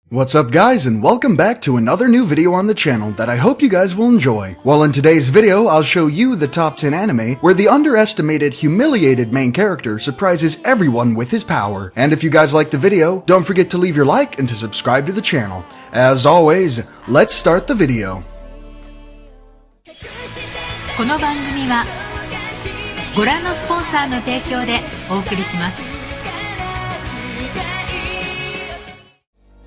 What's up guys, and welcome back to another new video on the channel that I hope you guys will enjoy. Well, in today's video, I'll show you the top 10 anime where the underestimated Humiliated main character surprises everyone with his power. And if you guys like the video, don't forget to leave your like and to subscribe to the channel. As always, let's start the video. この番組はご覧のスポンサーの提供でお送りします。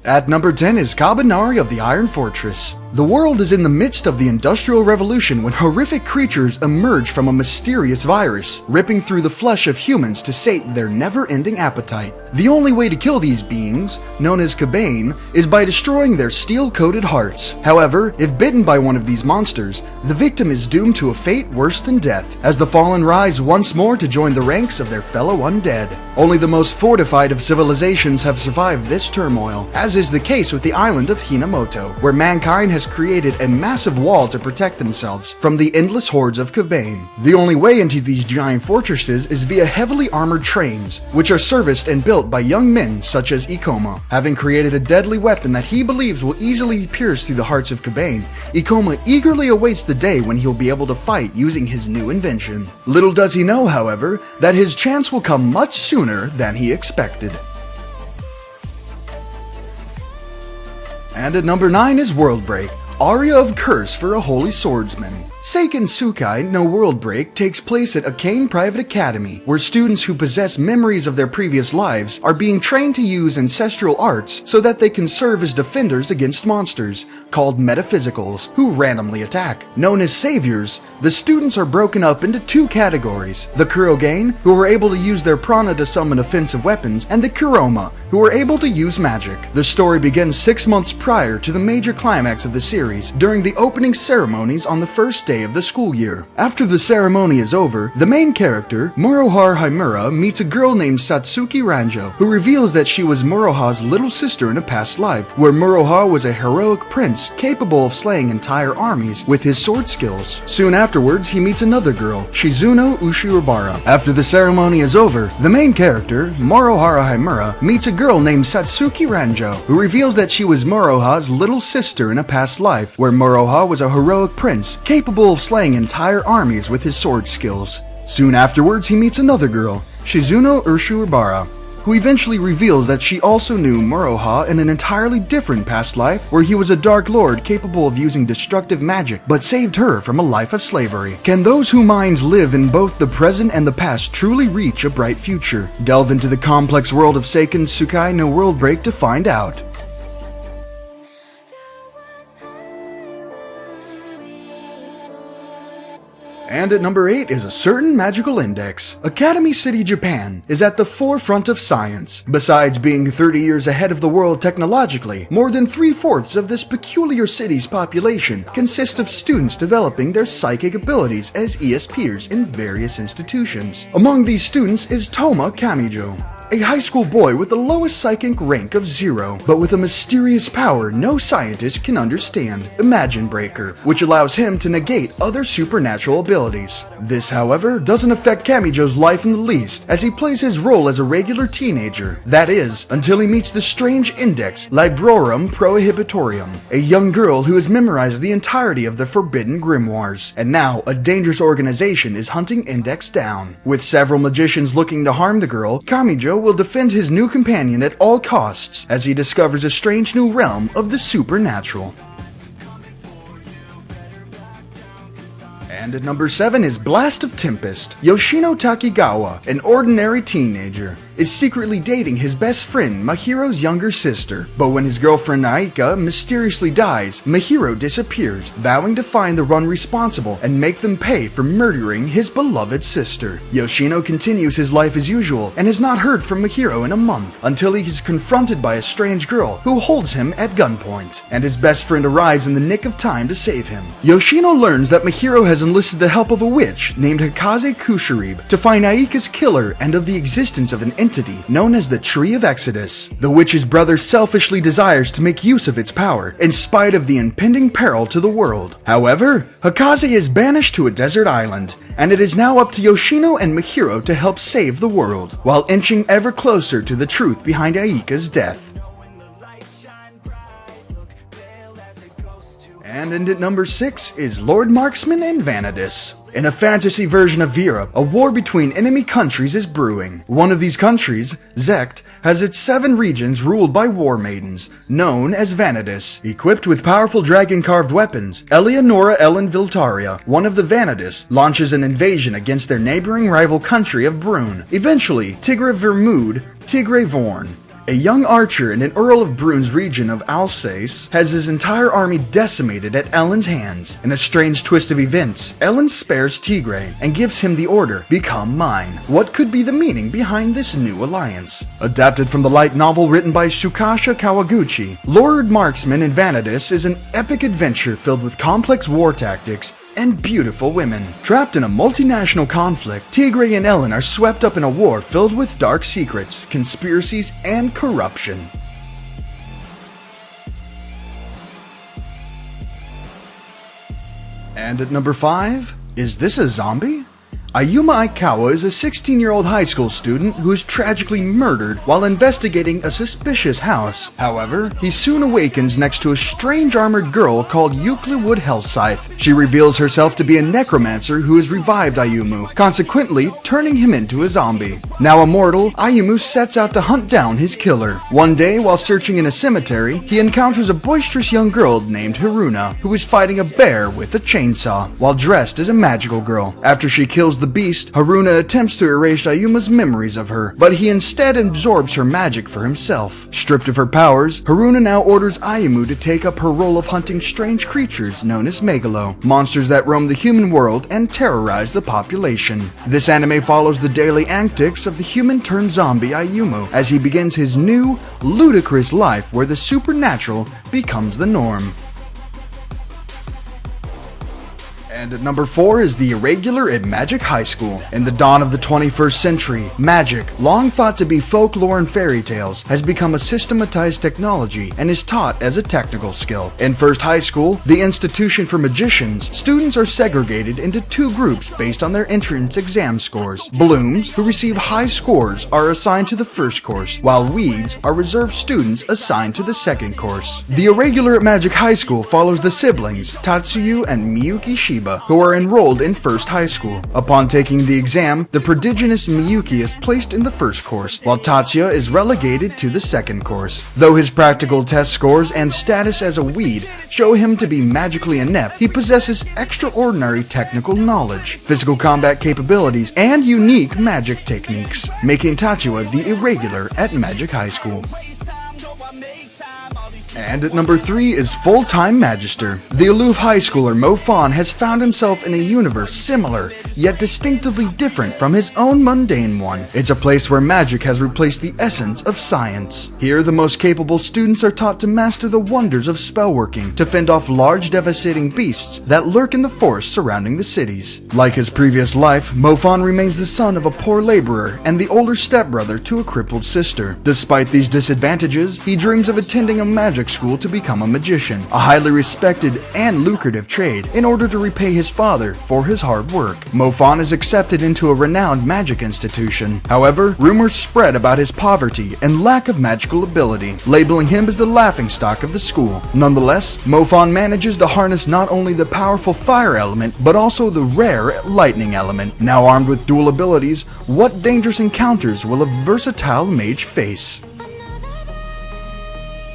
At number 10 is Kabanari of the Iron Fortress. The world is in the midst of the Industrial Revolution when horrific creatures emerge from a mysterious virus, ripping through the flesh of humans to sate their never-ending appetite. The only way to kill these beings, known as Kabane, is by destroying their steel-coated hearts. However, if bitten by one of these monsters, the victim is doomed to a fate worse than death, as the fallen rise once more to join the ranks of their fellow undead. Only the most fortified of civilizations have survived this turmoil, as is the case with the island of Hinamoto, where mankind has created a massive wall to protect themselves from the endless hordes of Kabane. The only way into these giant fortresses is via heavily armored trains, which are serviced and built by young men such as Ikoma. Having created a deadly weapon that he believes will easily pierce through the hearts of Kabane, Ikoma eagerly awaits the day when he'll be able to fight using his new invention. Little does he know, however, that his chance will come much sooner than he expected. And at number 9 is World Break, Aria of Curse for a Holy Swordsman. Seiken Tsukai no World Break takes place at Akane Private Academy, where students who possess memories of their previous lives are being trained to use ancestral arts so that they can serve as defenders against monsters, called metaphysicals, who randomly attack. Known as saviors, the students are broken up into two categories: the Kurogane, who are able to use their prana to summon offensive weapons, and the Kuroma, who are able to use magic. The story begins 6 months prior to the major climax of the series, during the opening ceremonies on the first day of the school year. After the ceremony is over, the main character, Moroha Himura, meets a girl named Satsuki Ranjo, who reveals that she was Moroha's little sister in a past life, where Moroha was a heroic prince capable of slaying entire armies with his sword skills. Soon afterwards, he meets another girl, Shizuno Ushirobara. After the ceremony is over, the main character, Moroha Himura, meets a girl named Satsuki Ranjo, who reveals that she was Moroha's little sister in a past life, where Moroha was a heroic prince capable of slaying entire armies with his sword skills. Soon afterwards, he meets another girl, Shizuno Ushirobara, who eventually reveals that she also knew Moroha in an entirely different past life where he was a dark lord capable of using destructive magic but saved her from a life of slavery. Can those whose minds live in both the present and the past truly reach a bright future? Delve into the complex world of Seiken Tsukai no World Break to find out. And at number 8 is a certain magical index. Academy City, Japan is at the forefront of science. Besides being 30 years ahead of the world technologically, more than 3/4 of this peculiar city's population consist of students developing their psychic abilities as ESPers in various institutions. Among these students is Toma Kamijo, a high school boy with the lowest psychic rank of 0, but with a mysterious power no scientist can understand, Imagine Breaker, which allows him to negate other supernatural abilities. This, however, doesn't affect Kamijo's life in the least, as he plays his role as a regular teenager. That is, until he meets the strange index Librorum Prohibitorium, a young girl who has memorized the entirety of the forbidden grimoires, and now a dangerous organization is hunting Index down. With several magicians looking to harm the girl, Kamijo will defend his new companion at all costs as he discovers a strange new realm of the supernatural. And at number 7 is Blast of Tempest. Yoshino Takigawa, an ordinary teenager, is secretly dating his best friend Mahiro's younger sister. But when his girlfriend Aika mysteriously dies, Mahiro disappears, vowing to find the one responsible and make them pay for murdering his beloved sister. Yoshino continues his life as usual and has not heard from Mahiro in a month, until he is confronted by a strange girl who holds him at gunpoint, and his best friend arrives in the nick of time to save him. Yoshino learns that Mahiro has enlisted the help of a witch named Hikaze Kusharib to find Aika's killer and of the existence of an entity known as the Tree of Exodus. The witch's brother selfishly desires to make use of its power in spite of the impending peril to the world. However, Hikaze is banished to a desert island, and it is now up to Yoshino and Mahiro to help save the world, while inching ever closer to the truth behind Aika's death. And in at number 6 is Lord Marksman and Vanadis. In a fantasy version of Europe, a war between enemy countries is brewing. One of these countries, Zect, has its 7 regions ruled by war maidens, known as Vanadis. Equipped with powerful dragon-carved weapons, Eleonora Ellen Viltaria, one of the Vanadis, launches an invasion against their neighboring rival country of Brune. Eventually, Tigre Vermoud, Tigre Vorn, a young archer in an Earl of Brune's region of Alsace, has his entire army decimated at Ellen's hands. In a strange twist of events, Ellen spares Tigre and gives him the order, "Become mine." What could be the meaning behind this new alliance? Adapted from the light novel written by Tsukasa Kawaguchi, Lord Marksman and Vanadis is an epic adventure filled with complex war tactics and beautiful women. Trapped in a multinational conflict, Tigre and Ellen are swept up in a war filled with dark secrets, conspiracies, and corruption. And at number 5, is this a zombie? Ayuma Aikawa is a 16-year-old high school student who is tragically murdered while investigating a suspicious house. However, he soon awakens next to a strange armored girl called Euclid Hellscythe. She reveals herself to be a necromancer who has revived Ayumu, consequently turning him into a zombie. Now immortal, Ayumu sets out to hunt down his killer. One day, while searching in a cemetery, he encounters a boisterous young girl named Haruna, who is fighting a bear with a chainsaw, while dressed as a magical girl. After she kills the beast, Haruna attempts to erase Ayuma's memories of her, but he instead absorbs her magic for himself. Stripped of her powers, Haruna now orders Ayumu to take up her role of hunting strange creatures known as Megalo, monsters that roam the human world and terrorize the population. This anime follows the daily antics of the human-turned-zombie Ayumu as he begins his new, ludicrous life where the supernatural becomes the norm. And at number 4 is The Irregular at Magic High School. In the dawn of the 21st century, magic, long thought to be folklore and fairy tales, has become a systematized technology and is taught as a technical skill. In First High School, the institution for magicians, students are segregated into 2 groups based on their entrance exam scores. Blooms, who receive high scores, are assigned to the first course, while weeds are reserved students assigned to the second course. The Irregular at Magic High School follows the siblings, Tatsuyu and Miyuki Shiba, who are enrolled in First High School. Upon taking the exam, the prodigious Miyuki is placed in the first course, while Tatsuya is relegated to the second course. Though his practical test scores and status as a weed show him to be magically inept, he possesses extraordinary technical knowledge, physical combat capabilities, and unique magic techniques, making Tatsuya the Irregular at Magic High School. And at number 3 is Full-Time Magister. The aloof high schooler Mo Fan has found himself in a universe similar, yet distinctively different from his own mundane one. It's a place where magic has replaced the essence of science. Here, the most capable students are taught to master the wonders of spellworking, to fend off large devastating beasts that lurk in the forests surrounding the cities. Like his previous life, Mo Fan remains the son of a poor laborer and the older stepbrother to a crippled sister. Despite these disadvantages, he dreams of attending a magic school to become a magician, a highly respected and lucrative trade, in order to repay his father for his hard work. Mo Fan is accepted into a renowned magic institution. However, rumors spread about his poverty and lack of magical ability, labeling him as the laughingstock of the school. Nonetheless, Mo Fan manages to harness not only the powerful fire element, but also the rare lightning element. Now armed with dual abilities, what dangerous encounters will a versatile mage face?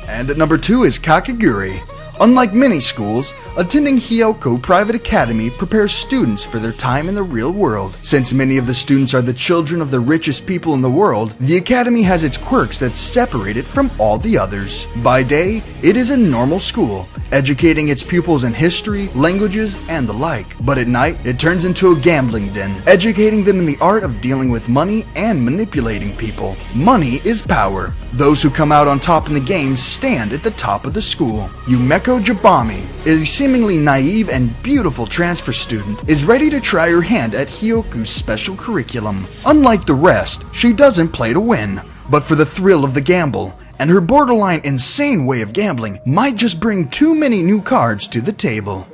And at number 2 is Kakegurui. Unlike many schools, attending Hyoko Private Academy prepares students for their time in the real world. Since many of the students are the children of the richest people in the world, the academy has its quirks that separate it from all the others. By day, it is a normal school, educating its pupils in history, languages, and the like. But at night, it turns into a gambling den, educating them in the art of dealing with money and manipulating people. Money is power. Those who come out on top in the game stand at the top of the school. Yumeko Jabami, a seemingly naive and beautiful transfer student, is ready to try her hand at Hyoku's special curriculum. Unlike the rest, she doesn't play to win, but for the thrill of the gamble, and her borderline insane way of gambling might just bring too many new cards to the table.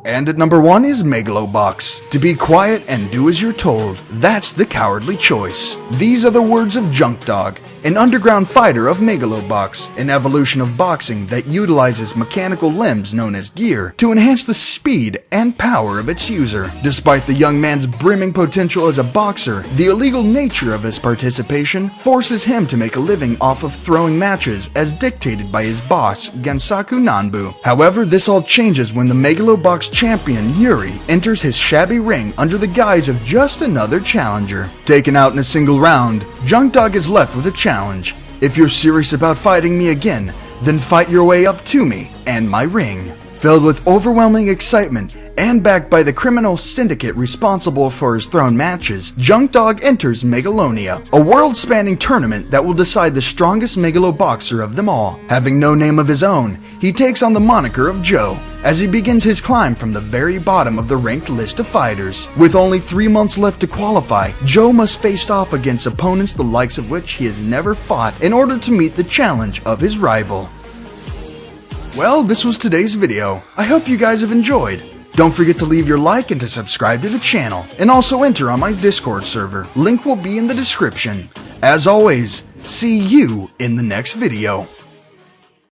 And at number 1 is Megalobox. To be quiet and do as you're told, that's the cowardly choice. These are the words of Junk Dog, an underground fighter of Megalobox, an evolution of boxing that utilizes mechanical limbs known as gear to enhance the speed and power of its user. Despite the young man's brimming potential as a boxer, the illegal nature of his participation forces him to make a living off of throwing matches as dictated by his boss, Gensaku Nanbu. However, this all changes when the Megalobox champion, Yuri, enters his shabby ring under the guise of just another challenger. Taken out in a single round, Junk Dog is left with a challenge. If you're serious about fighting me again, then fight your way up to me and my ring. Filled with overwhelming excitement and backed by the criminal syndicate responsible for his thrown matches, Junk Dog enters Megalonia, a world-spanning tournament that will decide the strongest Megaloboxer of them all. Having no name of his own, he takes on the moniker of Joe as he begins his climb from the very bottom of the ranked list of fighters. With only 3 months left to qualify, Joe must face off against opponents the likes of which he has never fought in order to meet the challenge of his rival. Well, this was today's video. I hope you guys have enjoyed. Don't forget to leave your like and to subscribe to the channel, and also enter on my Discord server. Link will be in the description. As always, see you in the next video.